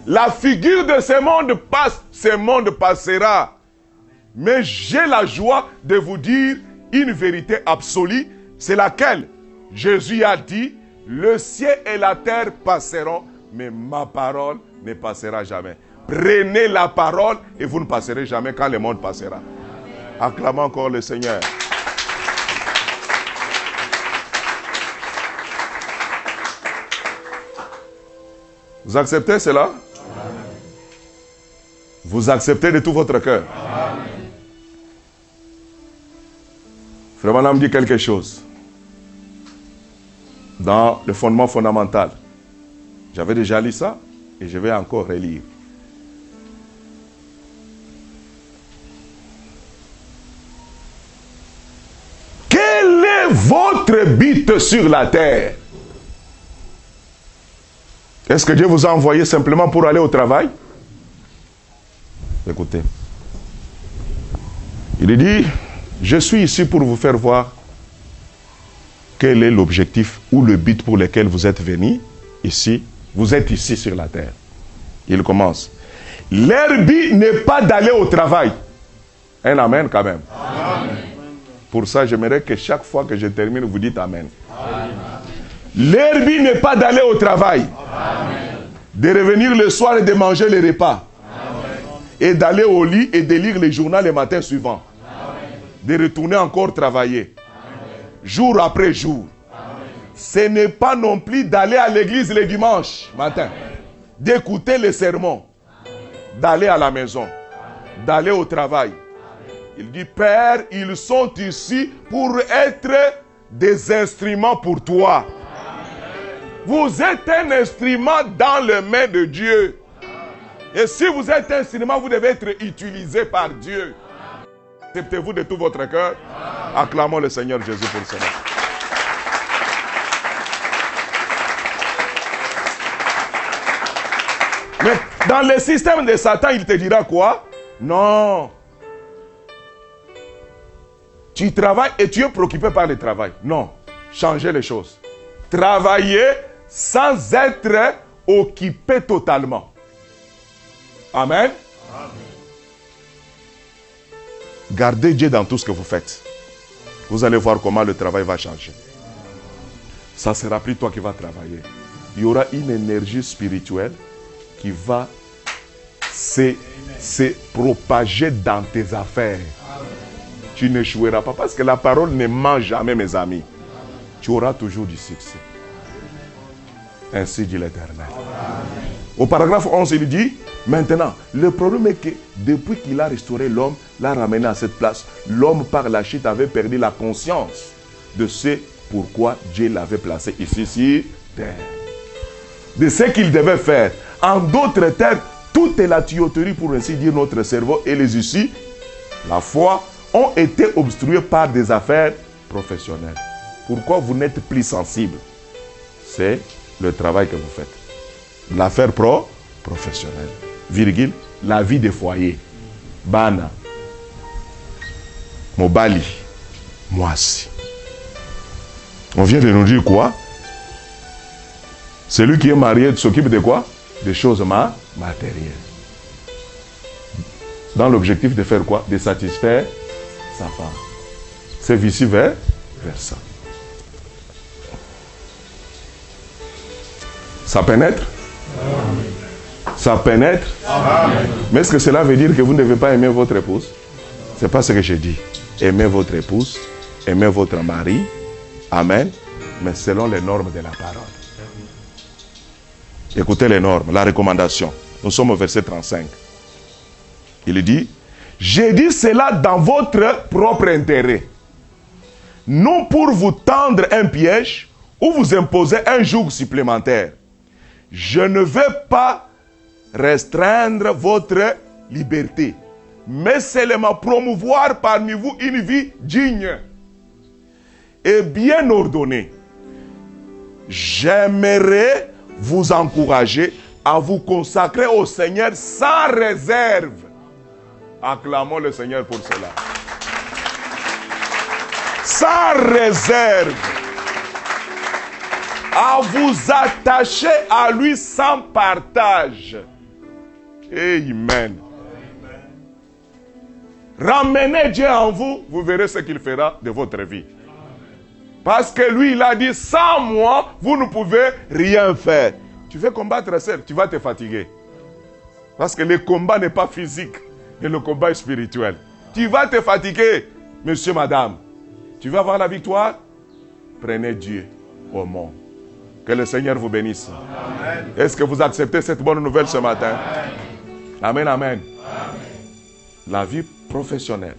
La figure de ce monde passe, ce monde passera. Mais j'ai la joie de vous dire une vérité absolue, c'est laquelle Jésus a dit, le ciel et la terre passeront, mais ma parole ne passera jamais. Prenez la parole et vous ne passerez jamais quand le monde passera. Acclamons encore le Seigneur. Vous acceptez cela? Amen. Vous acceptez de tout votre cœur? Amen. Frère Branham dit quelque chose. Dans le fondement fondamental. J'avais déjà lu ça et je vais encore relire. Quel est votre but sur la terre? Est-ce que Dieu vous a envoyé simplement pour aller au travail? Écoutez. Il dit, je suis ici pour vous faire voir quel est l'objectif ou le but pour lequel vous êtes venus ici. Vous êtes ici sur la terre. Il commence. Leur but n'est pas d'aller au travail. Un amen quand même. Amen. Pour ça, j'aimerais que chaque fois que je termine, vous dites amen. Amen. Leur but n'est pas d'aller au travail. Amen. De revenir le soir et de manger les repas. Amen. Et d'aller au lit et de lire les journaux le matin suivant. Amen. De retourner encore travailler. Amen. Jour après jour. Amen. Ce n'est pas non plus d'aller à l'église le dimanche matin. D'écouter les sermons. D'aller à la maison. D'aller au travail. Il dit, Père, ils sont ici pour être des instruments pour toi. Vous êtes un instrument dans les mains de Dieu. Et si vous êtes un instrument, vous devez être utilisé par Dieu. Acceptez-vous de tout votre cœur? Acclamons le Seigneur Jésus pour cela. Mais dans le système de Satan, il te dira quoi? Non. Tu travailles et tu es préoccupé par le travail. Non. Changez les choses. Travailler sans être occupé totalement. Amen. Amen. Gardez Dieu dans tout ce que vous faites. Vous allez voir comment le travail va changer. Ça ne sera plus toi qui vas travailler. Il y aura une énergie spirituelle qui va se propager dans tes affaires. Amen. Tu n'échoueras pas parce que la parole ne ment jamais, mes amis. Tu auras toujours du succès. Ainsi dit l'Éternel. Au paragraphe 11, il dit, maintenant, le problème est que depuis qu'il a restauré l'homme, l'a ramené à cette place, l'homme par la chute avait perdu la conscience de ce pourquoi Dieu l'avait placé ici sur terre. De ce qu'il devait faire. En d'autres termes, toute la tuyauterie, pour ainsi dire, notre cerveau et les issues, la foi, ont été obstruées par des affaires professionnelles. Pourquoi vous n'êtes plus sensible? C'est le travail que vous faites. L'affaire professionnelle. Virgule, la vie des foyers. Bana. Mobali. Moisi. On vient de nous dire quoi? Celui qui est marié s'occupe de quoi? Des choses matérielles. Dans l'objectif de faire quoi? De satisfaire sa femme. C'est vice-versa. Ça pénètre? Amen. Ça pénètre? Amen. Mais est-ce que cela veut dire que vous ne devez pas aimer votre épouse? Ce n'est pas ce que j'ai dit. Aimez votre épouse, aimez votre mari. Amen. Mais selon les normes de la parole. Écoutez les normes, la recommandation. Nous sommes au verset 35. Il dit, j'ai dit cela dans votre propre intérêt. Non pour vous tendre un piège ou vous imposer un joug supplémentaire. Je ne vais pas restreindre votre liberté, mais seulement promouvoir parmi vous une vie digne et bien ordonnée. J'aimerais vous encourager à vous consacrer au Seigneur sans réserve. Acclamons le Seigneur pour cela. Sans réserve. À vous attacher à lui sans partage. Amen. Ramenez Dieu en vous, vous verrez ce qu'il fera de votre vie. Parce que lui, il a dit, sans moi, vous ne pouvez rien faire. Tu veux combattre seul, tu vas te fatiguer. Parce que le combat n'est pas physique, mais le combat est spirituel. Tu vas te fatiguer, monsieur, madame. Tu veux avoir la victoire? Prenez Dieu au monde. Que le Seigneur vous bénisse. Est-ce que vous acceptez cette bonne nouvelle ce matin? Amen, amen. La vie professionnelle,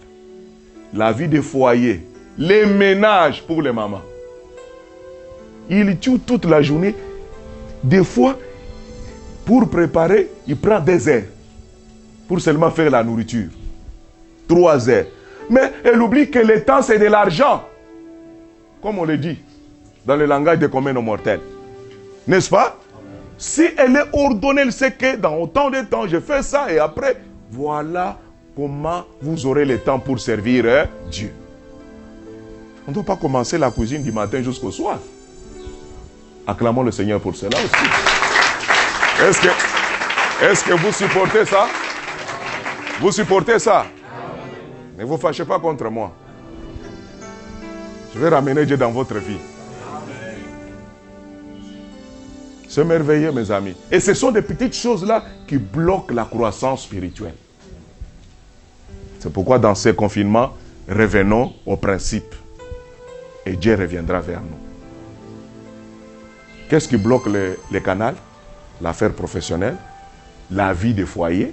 la vie des foyers, les ménages pour les mamans. Il tue toute la journée. Des fois, pour préparer, il prend des heures. Pour seulement faire la nourriture. 3 heures. Mais elle oublie que le temps, c'est de l'argent. Comme on le dit dans le langage des communs mortels. N'est-ce pas? Si elle est ordonnée, elle sait que dans autant de temps, je fais ça et après, voilà comment vous aurez le temps pour servir Dieu. On ne doit pas commencer la cuisine du matin jusqu'au soir. Acclamons le Seigneur pour cela aussi. Est-ce que vous supportez ça? Vous supportez ça? Ne vous fâchez pas contre moi. Je vais ramener Dieu dans votre vie. C'est merveilleux, mes amis. Et ce sont des petites choses-là qui bloquent la croissance spirituelle. C'est pourquoi dans ces confinements, revenons au principe. Et Dieu reviendra vers nous. Qu'est-ce qui bloque les canaux? L'affaire professionnelle, la vie des foyers,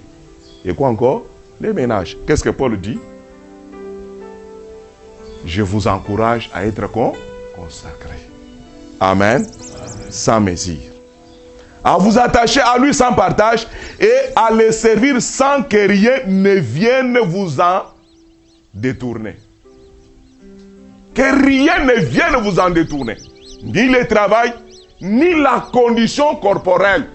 et quoi encore? Les ménages. Qu'est-ce que Paul dit? Je vous encourage à être consacré. Amen. Sans mesure. À vous attacher à lui sans partage et à le servir sans que rien ne vienne vous en détourner. Que rien ne vienne vous en détourner. Ni le travail, ni la condition corporelle.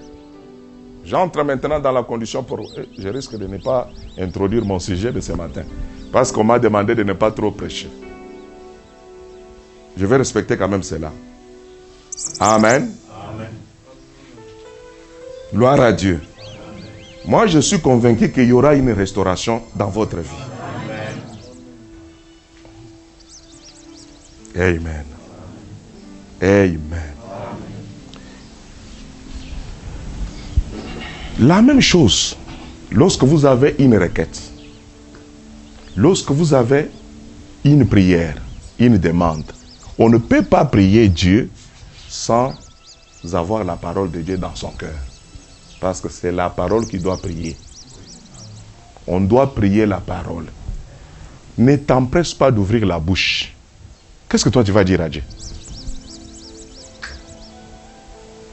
J'entre maintenant dans la condition pour... Je risque de ne pas introduire mon sujet de ce matin. Parce qu'on m'a demandé de ne pas trop prêcher. Je vais respecter quand même cela. Amen. Amen. Gloire à Dieu. Moi, je suis convaincu qu'il y aura une restauration dans votre vie. Amen. Amen. La même chose, lorsque vous avez une requête, lorsque vous avez une prière, une demande, on ne peut pas prier Dieu sans avoir la parole de Dieu dans son cœur. Parce que c'est la parole qui doit prier. On doit prier la parole. Ne t'empresse pas d'ouvrir la bouche. Qu'est-ce que toi tu vas dire à Dieu?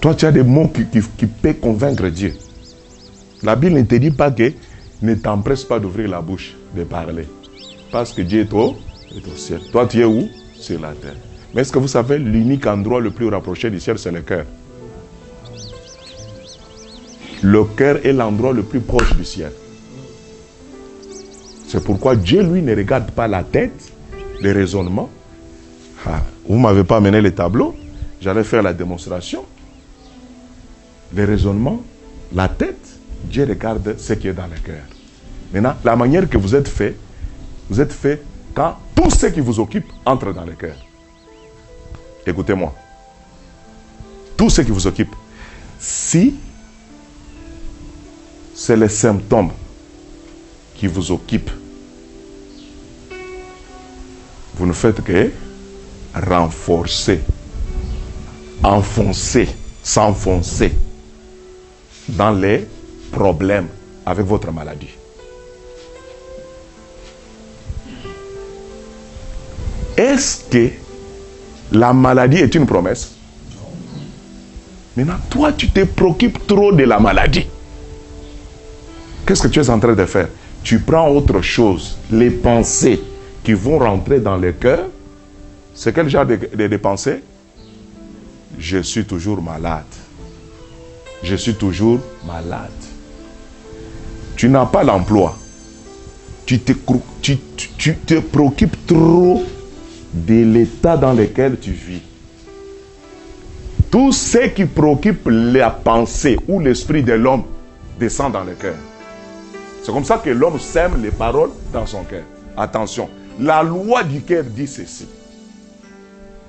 Toi tu as des mots qui peuvent convaincre Dieu. La Bible ne te dit pas que ne t'empresse pas d'ouvrir la bouche, de parler. Parce que Dieu est au ciel. Toi tu es où? Sur la terre. Mais est-ce que vous savez, l'unique endroit le plus rapproché du ciel, c'est le cœur. Le cœur est l'endroit le plus proche du ciel. C'est pourquoi Dieu, lui, ne regarde pas la tête, les raisonnements. Vous ne m'avez pas amené les tableaux. J'allais faire la démonstration. Les raisonnements, la tête, Dieu regarde ce qui est dans le cœur. Maintenant, la manière que vous êtes fait quand tout ce qui vous occupe entre dans le cœur. Écoutez-moi. Tout ce qui vous occupe. Si c'est les symptômes qui vous occupent, vous ne faites que renforcer, enfoncer, s'enfoncer dans les problèmes avec votre maladie. Est-ce que la maladie est une promesse? Maintenant, toi, tu te préoccupes trop de la maladie. Qu'est-ce que tu es en train de faire? Tu prends autre chose. Les pensées qui vont rentrer dans le cœur, c'est quel genre de pensées? Je suis toujours malade. Je suis toujours malade. Tu n'as pas l'emploi. Tu te préoccupes trop de l'état dans lequel tu vis. Tout ce qui préoccupe la pensée ou l'esprit de l'homme descend dans le cœur. C'est comme ça que l'homme sème les paroles dans son cœur. Attention, la loi du cœur dit ceci.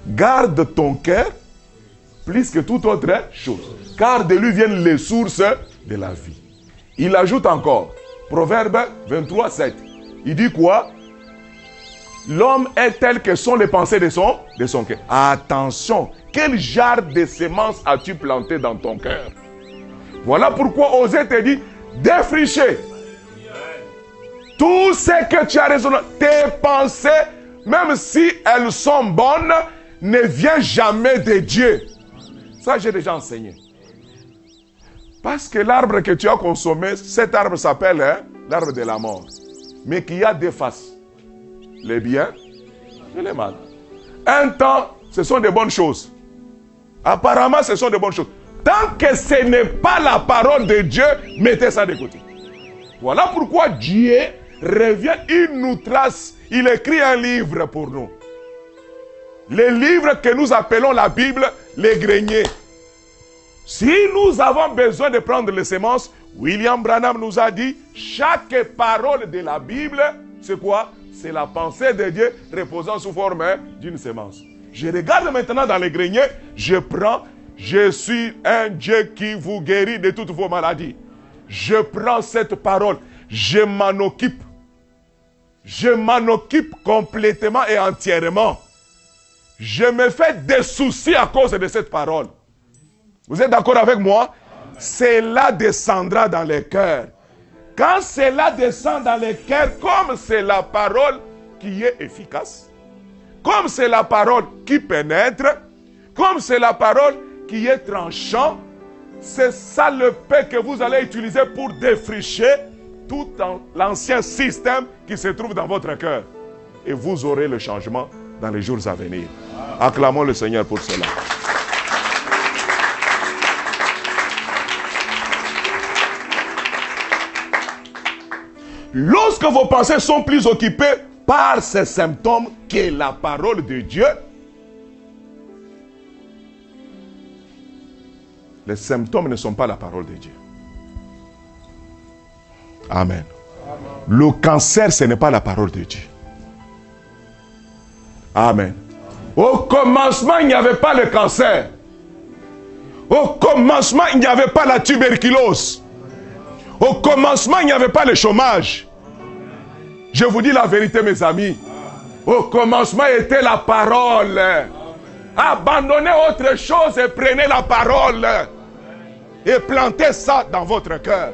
Garde ton cœur plus que toute autre chose, car de lui viennent les sources de la vie. Il ajoute encore, Proverbe 23, 7. Il dit quoi? L'homme est tel que sont les pensées de son cœur. Attention, quel genre de semences as-tu planté dans ton cœur? Voilà pourquoi Osée te dit, défricher. Tout ce que tu as raisonné, tes pensées, même si elles sont bonnes, ne viennent jamais de Dieu. Ça, j'ai déjà enseigné. Parce que l'arbre que tu as consommé, cet arbre s'appelle l'arbre de la mort. Mais qui a deux faces. Les biens et les mal. Un temps, ce sont des bonnes choses. Apparemment, ce sont des bonnes choses. Tant que ce n'est pas la parole de Dieu, mettez ça de côté. Voilà pourquoi Dieu revient, il nous trace, il écrit un livre pour nous. Les livres que nous appelons la Bible, les greniers. Si nous avons besoin de prendre les semences, William Branham nous a dit, chaque parole de la Bible, c'est quoi? C'est la pensée de Dieu reposant sous forme d'une semence. Je regarde maintenant dans les greniers, je prends, je suis un Dieu qui vous guérit de toutes vos maladies. Je prends cette parole, je m'en occupe. Je m'en occupe complètement et entièrement. Je me fais des soucis à cause de cette parole. Vous êtes d'accord avec moi? Cela descendra dans les cœurs. Quand cela descend dans les cœurs, comme c'est la parole qui est efficace, comme c'est la parole qui pénètre, comme c'est la parole qui est tranchant, c'est ça le paix que vous allez utiliser pour défricher tout l'ancien système qui se trouve dans votre cœur. Et vous aurez le changement dans les jours à venir. Acclamons le Seigneur pour cela. Lorsque vos pensées sont plus occupées par ces symptômes que la parole de Dieu, les symptômes ne sont pas la parole de Dieu. Amen. Le cancer, ce n'est pas la parole de Dieu. Amen. Au commencement, il n'y avait pas le cancer. Au commencement, il n'y avait pas la tuberculose. Au commencement, il n'y avait pas le chômage. Je vous dis la vérité, mes amis. Au commencement était la parole. Abandonnez autre chose et prenez la parole. Et plantez ça dans votre cœur.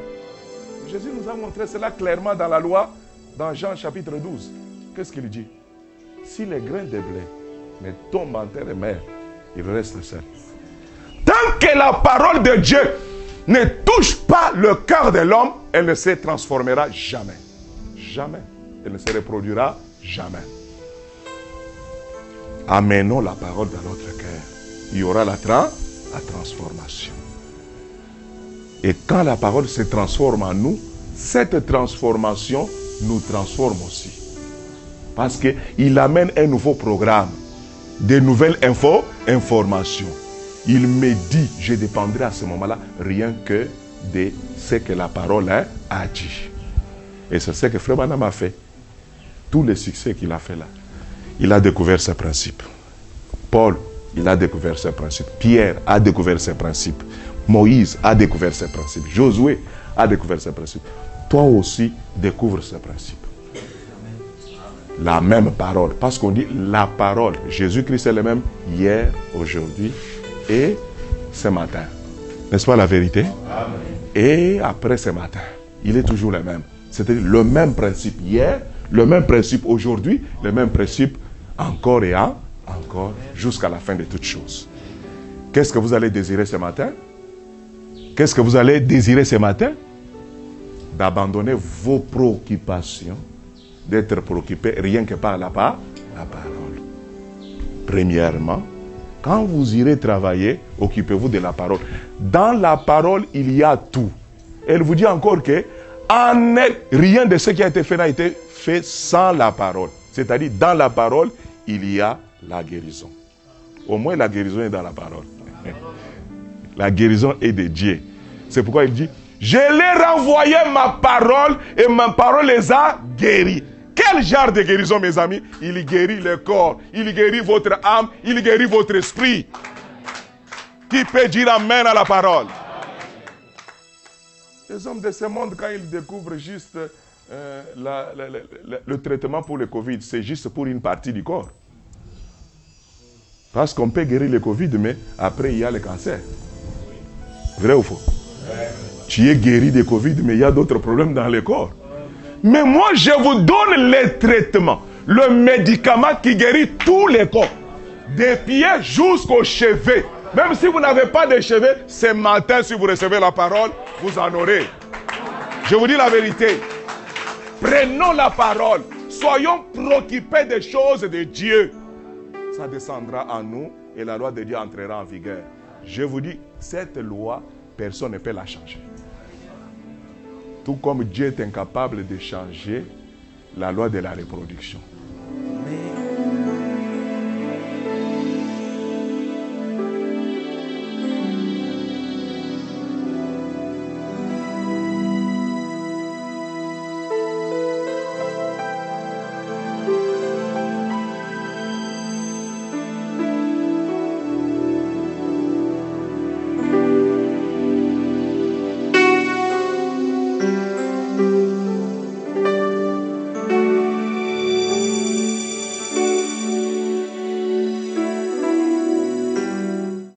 Jésus nous a montré cela clairement dans la loi, dans Jean chapitre 12. Qu'est-ce qu'il dit? Si les grains de blé ne tombent en terre et mer, ils restent seuls. Tant que la parole de Dieu ne touche pas le cœur de l'homme, elle ne se transformera jamais. Jamais. Elle ne se reproduira jamais. Amenons la parole dans notre cœur. Il y aura la transformation. Et quand la parole se transforme en nous, cette transformation nous transforme aussi. Parce qu'il amène un nouveau programme, de nouvelles informations. Il me dit, je dépendrai à ce moment-là rien que de ce que la parole a dit. Et c'est ce que Frère Branham a fait. Tous les succès qu'il a fait là. Il a découvert ses principes. Paul, il a découvert ses principes. Pierre a découvert ses principes. Moïse a découvert ses principes. Josué a découvert ses principes. Toi aussi, découvre ses principes. La même parole. Parce qu'on dit la parole. Jésus-Christ est le même hier, aujourd'hui et ce matin. N'est-ce pas la vérité? Amen. Et après ce matin, il est toujours le même. C'est-à-dire le même principe hier, le même principe aujourd'hui, le même principe encore et encore, jusqu'à la fin de toutes choses. Qu'est-ce que vous allez désirer ce matin? Qu'est-ce que vous allez désirer ce matin? D'abandonner vos préoccupations, d'être préoccupé rien que par la parole. Premièrement, quand vous irez travailler, occupez-vous de la parole. Dans la parole, il y a tout. Elle vous dit encore que rien de ce qui a été fait n'a été fait sans la parole. C'est-à-dire, dans la parole, il y a la guérison. Au moins, la guérison est dans la parole. La guérison est de Dieu. C'est pourquoi il dit, Je l'ai renvoyé ma parole et ma parole les a guéris. Quel genre de guérison, mes amis? Il guérit le corps, il guérit votre âme, il guérit votre esprit. Qui peut dire amen à la parole? Les hommes de ce monde, quand ils découvrent juste le traitement pour le Covid, c'est juste pour une partie du corps. Parce qu'on peut guérir le Covid, mais après il y a le cancer. Vrai ou faux? Tu es guéri de Covid, mais il y a d'autres problèmes dans le corps. Mais moi, je vous donne les traitements, le médicament qui guérit tous les corps, des pieds jusqu'aux cheveux. Même si vous n'avez pas de cheveux, ce matin, si vous recevez la parole, vous en aurez. Je vous dis la vérité. Prenons la parole. Soyons préoccupés des choses de Dieu. Ça descendra en nous et la loi de Dieu entrera en vigueur. Je vous dis, cette loi, personne ne peut la changer. Tout comme Dieu est incapable de changer la loi de la reproduction.